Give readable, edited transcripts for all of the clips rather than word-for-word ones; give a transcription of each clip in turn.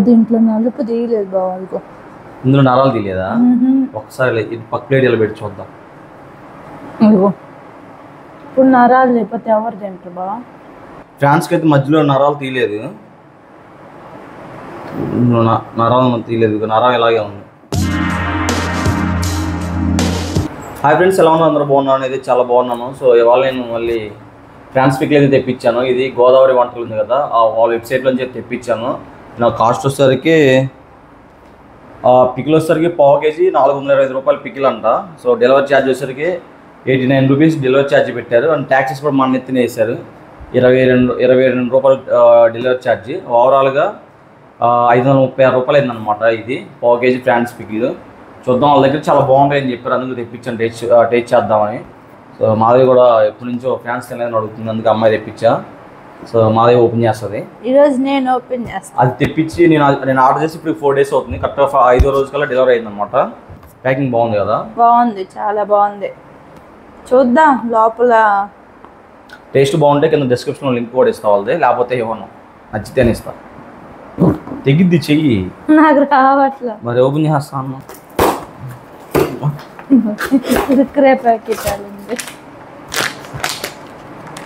దీంట్లో నలుపు తీయలేదు బావాలకు. ఇందులో నరాలు తీయలేదా? ఒకసారి ఇది పక్క ప్లేట్ ఇలా పెట్టి చూద్దాం. ఇదిగో ఇప్పుడు నరాలు లేకపోతే ఎవరు తింటారు బావా? ఫ్రాన్స్కి అయితే మధ్యలో నరాలు తీయలేదు, నరాలు తీయలేదు, నరాలు ఇలాగే ఉంది. హాయ్ ఫ్రెండ్స్, ఎలా ఉన్నారు? అందరూ బాగున్నాను, అయితే చాలా బాగున్నాను. సో ఇవాళ నేను మళ్ళీ ఫ్రాన్స్ పిక్లు అయితే తెప్పించాను. ఇది గోదావరి వంటలు ఉంది కదా, వాళ్ళ వెబ్సైట్లో నుంచి తెప్పించాను. నా కాస్ట్ వచ్చేసరికి పికిల్ వచ్చేసరికి పావు కేజీ 425 రూపాయలు పికిల్ అంట. సో డెలివరీ ఛార్జ్ వచ్చేసరికి 89 రూపీస్ డెలివరీ ఛార్జ్ పెట్టారు. అండ్ ట్యాక్సెస్ కూడా మన ఎత్తున వేశారు, 22 రూపాయలు డెలివరీ ఛార్జ్. ఓవరాల్గా 536 రూపాయలు అయిందనమాట ఇది పావు కేజీ ఫ్రాన్స్ పికిల్. చూద్దాం, వాళ్ళ దగ్గర చాలా బాగుంటాయని చెప్పారు, అందుకు తెప్పించాను టేస్ట్ చేద్దామని. సో మాధవి కూడా ఎప్పటి నుంచో ఫ్రాన్స్ తినలేదని అడుగుతుంది, అందుకు అమ్మాయి తెప్పించా. సో మాధవి ఓపెన్ చేస్తుంది ఈరోజు, నేను ఓపెన్ చేస్తాను. అది తెప్పించి నేను ఆర్డర్ చేసి ఇప్పుడు 4 డేస్ అవుతుంది. కరెక్ట్గా 5వ రోజు కల్లా డెలివరీ అయిందనమాట. ప్యాకింగ్ బాగుంది కదా? బాగుంది, చాలా బాగుంది. చూద్దాం లోపల. టేస్ట్ బాగుంటే కింద డిస్క్రిప్షన్లో లింక్ కూడా ఇస్తా వాళ్ళది, లేకపోతే ఇవ్వను, నచ్చితేనే ఇస్తా. తెగిద్ది చెయ్యి, నాకు రావట్లా. మరి ఓపెన్ చేస్తాను.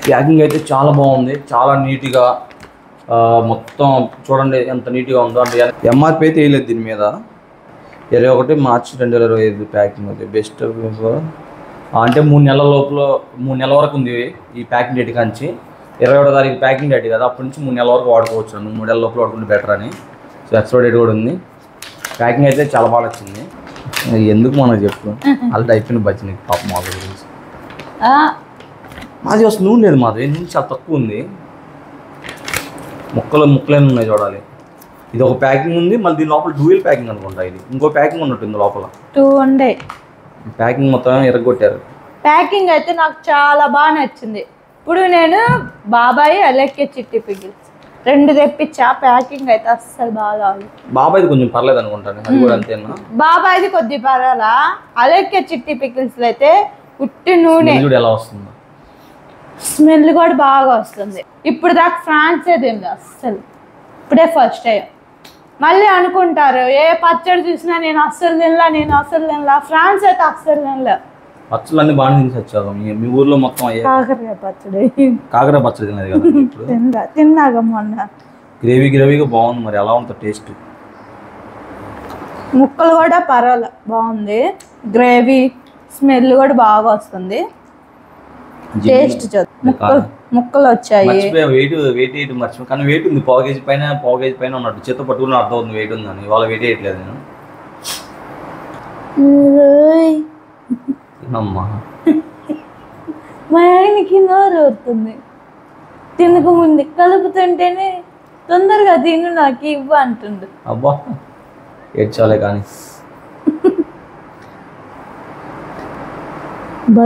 ప్యాకింగ్ అయితే చాలా బాగుంది, చాలా నీట్గా, మొత్తం చూడండి ఎంత నీట్గా ఉందో. అంటే ఎంఆర్పి అయితే వేయలేదు దీని మీద. 21 మార్చి 2025 ప్యాకింగ్ అది బెస్ట్. అంటే 3 నెలల లోపల, 3 నెలల వరకు ఉంది ఈ ప్యాకింగ్ డేట్ కాంచి. 21వ తారీఖు ప్యాకింగ్ డేట్ కదా, అప్పటి నుంచి 3 నెలల వరకు వాడుకోవచ్చు. 3 నెలల లోపల వాడుకుంటే బెటర్ అని. సో ఎక్స్పైరీ డేట్ కూడా ఉంది. ప్యాకింగ్ అయితే చాలా బాగా వచ్చింది. ఎందుకు మనకు చెప్పు, అలా అయిపోయిన బచ్చి పాప మాధవి గురించి. మాది అసలు నూనె లేదు, మాధవి నూనె చాలా తక్కువ ఉంది. ముక్కలైన ఉన్నాయి చూడాలి. ఇది ఒక ప్యాకింగ్ ఉంది, మళ్ళీ దీని లోపల డ్యూయల్ ప్యాకింగ్ అనుకుంటా. ఇది ఇంకో ప్యాకింగ్ ఉన్నట్టుంది లోపల. 2 ఉండే ప్యాకింగ్ మొత్తం ఎరగొట్టారు. ప్యాకింగ్ అయితే నాకు చాలా బాగా నచ్చింది. ఇప్పుడు నేను బాబాయ్ అలెక్కే చిట్టి పికిల్స్ 2 తెప్పించా. ప్యాకింగ్ అయితే అస్సలు బాగా. బాబాయ్ది కొంచెం పర్లేదు అనుకుంటాను, అది కూడా అంతేనా? బాబాయ్ది కొద్ది పర్వాలా. అలెక్కే చిట్టి పికిల్స్ అయితే ఉట్టి నూనె ఎలా వస్తుందో, స్మెల్ కూడా బాగా వస్తుంది. ఇప్పుడు దాకా ఫ్రాన్సే తింది అస్సలు, ఇప్పుడే ఫస్ట్ టైం. మళ్ళీ అనుకుంటారు ఏ పచ్చడి చూసినా నేను అస్సలు తినలా. ఫ్రాన్స్ అయితే అస్సలు తినలే. పచ్చళ్ళు అన్ని బాగా తినేసొచ్చారు. మీ ఊర్లో మొత్తం కాకరకాయ పచ్చడి తినలేదు కదా? తిన్నాగా మొన్న. గ్రేవీగా బాగుంది. మరి ఎలా ఉంటుంది టేస్ట్? ముక్కలు కూడా పర్వాలే, బాగుంది. గ్రేవీ స్మెల్ కూడా బాగా వస్తుంది. టేస్ట్ ముక్కలు వచ్చాయి. వెయిట్ మర్చిపోయి, కానీ వెయిట్ ఉంది. పావు కేజీ పైన ఉన్నట్టు చేత పట్టుకుని అర్థం అవుతుంది వెయిట్ ఉందని. ఇవాళ వెయిట్ వేయట్లేదు నేను. అమ్మా మా ఆయనకి నోరు అవుతుంది తినక ముందు, కలుపుతుంటేనే తొందరగా తిను నాకు ఇవ్వ అంటుండు. అబ్బా ఏడ్చాలే కానీ.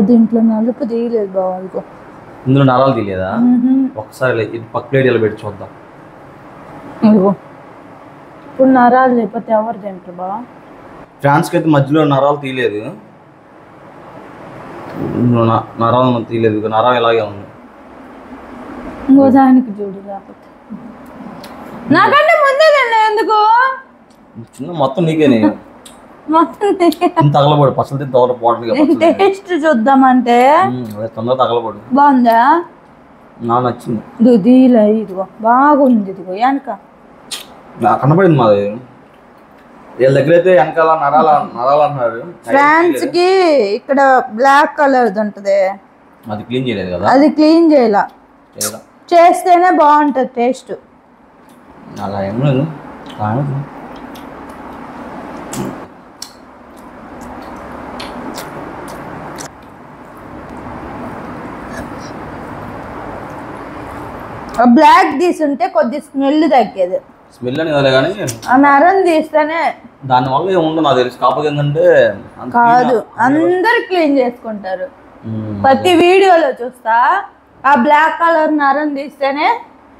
దీంట్లో నలుపు తీయలేదు బావాలకు. ఇందులో నరాలు తీయలేదా? ఒకసారి ఇది పక్క ప్లేట్ ఇలా పెట్టి చూద్దాం. ఇదిగో ఇప్పుడు నరాలు లేకపోతే ఎవరు తింటారు బావా? ఫ్రాన్స్కి అయితే మధ్యలో నరాలు తీయలేదు, నరాలు ఇలాగే ఉంది. ఇంకో దానికి చూడు, లేకపోతే నాకంటే ముందే తిన్నా ఎందుకు? చిన్న మొత్తం నీకేనే తగలబడు. పసలు తిని తగలపోవట్లేదు. టేస్ట్ చూద్దామంటే తొందరగా తగలబడు. బాగుందా? నాకు నచ్చింది. ఇదిగో బాగుంది. ఇదిగో వెనక కనపడింది మాది. వీళ్ళ దగ్గర అయితే వెనకాల నరాలు అన్నారు. ఫ్రాన్స్ కి ఇక్కడ బ్లాక్ కలర్ ఉంటది, అది క్లీన్ చేయలేదు కదా? అది క్లీన్ చేయాల, చేస్తేనే బాగుంటది టేస్ట్. అలా ఏం లేదు. బ్లాక్ తీసుంటే కొద్ది స్మెల్ తగ్గేది. స్మెల్ అని కదా, కానీ ఆ నరం తీస్తేనే దానివల్ల ఏముండదు నాకు తెలుసు. కాకపోతే ఏంటంటే కాదు, అందరు క్లీన్ చేసుకుంటారు. ప్రతి వీడియోలో చూస్తా ఆ బ్లాక్ కలర్ నరం తీస్తేనే.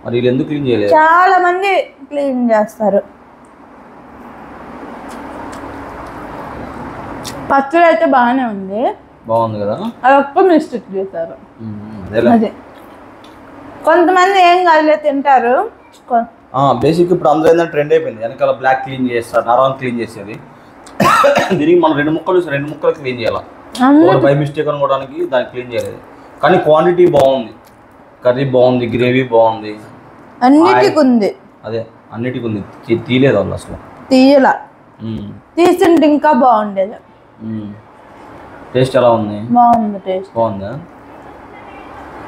మరి వీళ్ళు ఎందుకు క్లీన్ చేయలేదు? చాలా మంది క్లీన్ చేస్తారు. పచ్చడి అయితే బాగానే ఉంది, బాగుంది కదా? అది ఒక్క మిస్టేక్ చేశారు. అదే కొంతమంది ఏం కాదులే తింటారు, బేసిక్ ఇప్పుడు అందరూ ఏంటంటే ట్రెండ్ అయిపోయింది, వెనకాల బ్లాక్ క్లీన్ చేస్తారు, నరాన్ని క్లీన్ చేసేది. దీనికి మనం 2 ముక్కలు క్లీన్ చేయాలి, బై మిస్టేక్ అనుకోవడానికి దాన్ని క్లీన్ చేయలేదు. కానీ క్వాంటిటీ బాగుంది, కర్రీ బాగుంది, గ్రేవీ బాగుంది, అన్నిటికి ఉంది. అదే అన్నిటికి ఉంది, తీయలేదు వాళ్ళు అసలు, తీయలా, తీసింటే ఇంకా బాగుండేది. టేస్ట్ ఎలా ఉంది? బాగుంది, టేస్ట్ బాగుందా?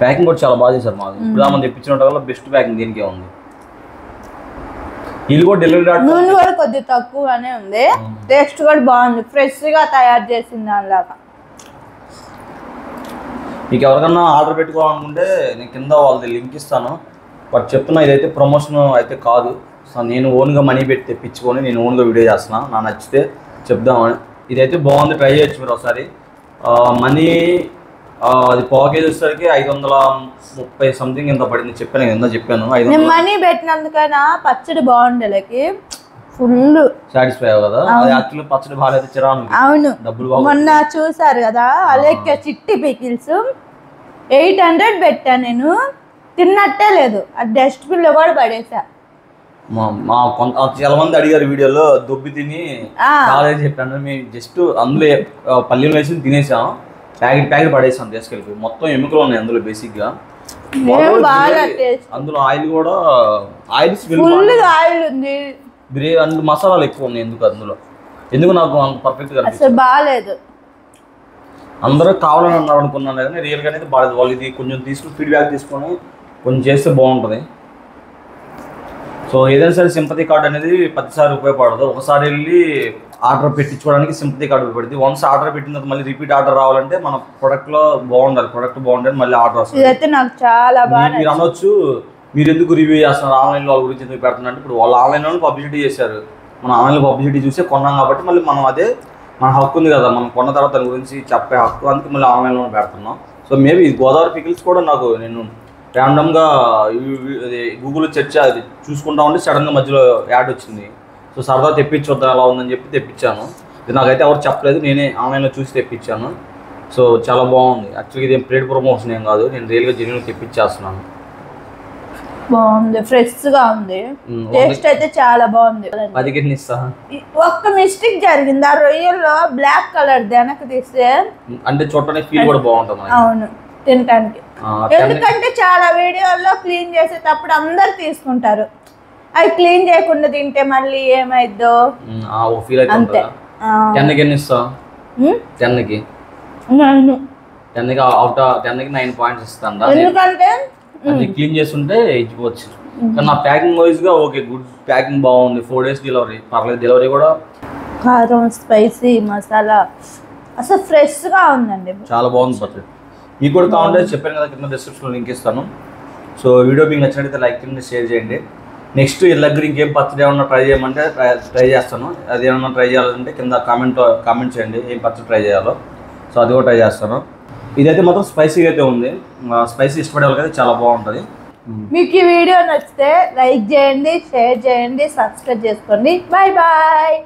ప్యాకింగ్ కూడా చాలా బాగా చేశారు. మాది ఇప్పుడు మనం తెప్పించిన బెస్ట్ ప్యాకింగ్ దీనికే ఉంది. వీళ్ళు కూడా డెలివరీ నూనె కూడా కొద్దిగా తక్కువగానే ఉంది, టేస్ట్ కూడా బాగుంది, ఫ్రెష్గా తయారు చేసింది దానిలాగా. మీకు ఎవరికన్నా ఆర్డర్ పెట్టుకోవాలనుకుంటే నేను కింద వాళ్ళది లింక్ ఇస్తాను. బట్ చెప్తున్నా, ఇదైతే ప్రమోషన్ అయితే కాదు. సో నేను ఓన్గా మనీ పెట్టి తెప్పించుకొని నేను ఓన్గా వీడియో చేస్తున్నా, నాకు నచ్చితే చెప్దామని. ఇదైతే బాగుంది, ట్రై చేయొచ్చు మీరు ఒకసారి. మనీ అది పావు కేజీ వచ్చేసరికి 530 సంథింగ్ ఎంత పడింది చెప్పాను, ఎంత చెప్పాను. మనీ పెట్టినందుకైనా పచ్చడి బాగుండేలకి ఫుల్ సాటిస్ఫై అవ్వ కదా. అది యాక్చువల్లీ పచ్చడి బాగాలేదు, చిరాను. అవును, డబ్బులు మొన్న చూసారు కదా అలాగే చిట్టి పికిల్స్ 800 పెట్టా, నేను తిన్నట్టే లేదు, అది డస్ట్బిన్ లో కూడా పడేసా. చాలా మంది అడిగారు వీడియోలో, దొబ్బి తిని కాలేజ్ చెప్పాను. మేము జస్ట్ అందులో పల్లీలు వేసి తినేసాం, ప్యాకెట్ పడేసాం తీసుకెళ్ళి. మొత్తం ఎముకలు ఉన్నాయి అందులో బేసిక్ గా. అందులో ఆయిల్ కూడా ఆయిల్ ఉంది, అందులో మసాలాలు ఎక్కువ ఉన్నాయి. ఎందుకు నాకు అంత పర్ఫెక్ట్ గా అసలు బాగాలేదు. అందరూ కావాలని అన్నారు అనుకున్నాను, కానీ రియల్ గా అయితే బాగాలేదు. వాళ్ళు ఇది కొంచెం తీసుకుని ఫీడ్బ్యాక్ తీసుకొని కొంచెం చేస్తే బాగుంటుంది. సో ఏదైనా సరే సింపతి కార్డ్ అనేది 10 సార్లు ఉపయోగపడదు. ఒకసారి వెళ్ళి ఆర్డర్ పెట్టించుకోవడానికి సింపతి కార్డు ఉపయోగపడుతుంది. వన్స్ ఆర్డర్ పెట్టిన తర్వాత మళ్ళీ రిపీట్ ఆర్డర్ రావాలంటే మన ప్రొడక్ట్లో బాగుండాలి, ప్రొడక్ట్ బాగుండాలి, మళ్ళీ ఆర్డర్ వస్తుంది. నాకు చాలా బాగా మీరు అనొచ్చు, మీరు ఎందుకు రివ్యూ చేస్తున్నారు, ఆన్లైన్లో వాళ్ళ గురించి ఎందుకు పెడుతున్నారు. ఇప్పుడు వాళ్ళు ఆన్లైన్లో పబ్లిసిటీ చేశారు, మనం ఆన్లైన్లో పబ్లిసిటీ చూసే కొన్నాం కాబట్టి మళ్ళీ మనం అదే మన హక్కు ఉంది కదా, మనం కొన్న తర్వాత దాని గురించి చెప్పే హక్కు, అందుకే మళ్ళీ ఆన్లైన్లో పెడుతున్నాం. సో మేబీ గోదావరి పికిల్స్ కూడా నాకు నేను ర్యాండమ్గా గూగుల్ సెర్చ్ అది చూసుకుంటా ఉంటే సడన్గా మధ్యలో యాడ్ వచ్చింది. సో సరదా తెప్పించొద్దాం ఎలా ఉందని చెప్పి తెప్పించాను. ఇది నాకైతే ఎవరు చెప్పలేదు, నేనే ఆన్లైన్లో చూసి తెప్పించాను. సో చాలా బాగుంది. యాక్చువల్గా ఇది ప్లేట్ ప్రమోషన్ ఏం కాదు, నేను రియల్గా జెన్యూన్గా తెప్పించేస్తున్నాను. బాగుంది, ఫ్రెష్గా ఉంది, టేస్ట్ అయితే చాలా బాగుంది. 10కి ఇస్తా. ఒక్క మిస్టేక్ జరిగింది, ఆ రొయ్యల్లో బ్లాక్ కలర్ వెనక్కి తీస్తే అంటే చూడటానికి ఫీల్ కూడా బాగుంటుంది. అవును, తినటానికి. ఎందుకంటే చాలా వీడియోల్లో క్లీన్ చేసేటప్పుడు అందరు తీసుకుంటారు, అవి క్లీన్ చేయకుండా తింటే మళ్ళీ ఏమైద్దో అంతే. 10కి ఎన్ని ఇస్తావు? 10కి 9 పాయింట్స్ ఇస్తాను. ఎందుకంటే అది క్లీన్ చేస్తుంటే ఇచ్చిపోవచ్చు. కానీ నా ప్యాకింగ్ వైజ్గా ఓకే, గుడ్ ప్యాకింగ్ బాగుంది. 4 days డెలివరీ, పర్లేదు. డెలివరీ కూడా కారం, స్పైసీ, మసాలా అసలు ఫ్రెష్గా ఉందండి, చాలా బాగుంది. పర్లేదు. మీకు కూడా కావాలంటే చెప్పాను కదా, కింద డిస్క్రిప్షన్లో లింక్ ఇస్తాను. సో వీడియో మీకు నచ్చినట్లయితే లైక్ చేయండి, షేర్ చేయండి. నెక్స్ట్ ఇళ్ళ దగ్గర ఇంకేం పచ్చడి ఏమన్నా ట్రై చేయమంటే ట్రై చేస్తాను. అది ఏమన్నా ట్రై చేయాలంటే కింద కామెంట్ చేయండి ఏం పచ్చడి ట్రై చేయాలో. సో అది కూడా ట్రై చేస్తాను. ఇదైతే మాత్రం స్పైసీగా అయితే ఉంది, స్పైసీ ఇష్టపడే వాళ్ళకైతే చాలా బాగుంటుంది. మీకు ఈ వీడియో నచ్చితే లైక్ చేయండి, షేర్ చేయండి, సబ్స్క్రైబ్ చేసుకోండి. Bye bye.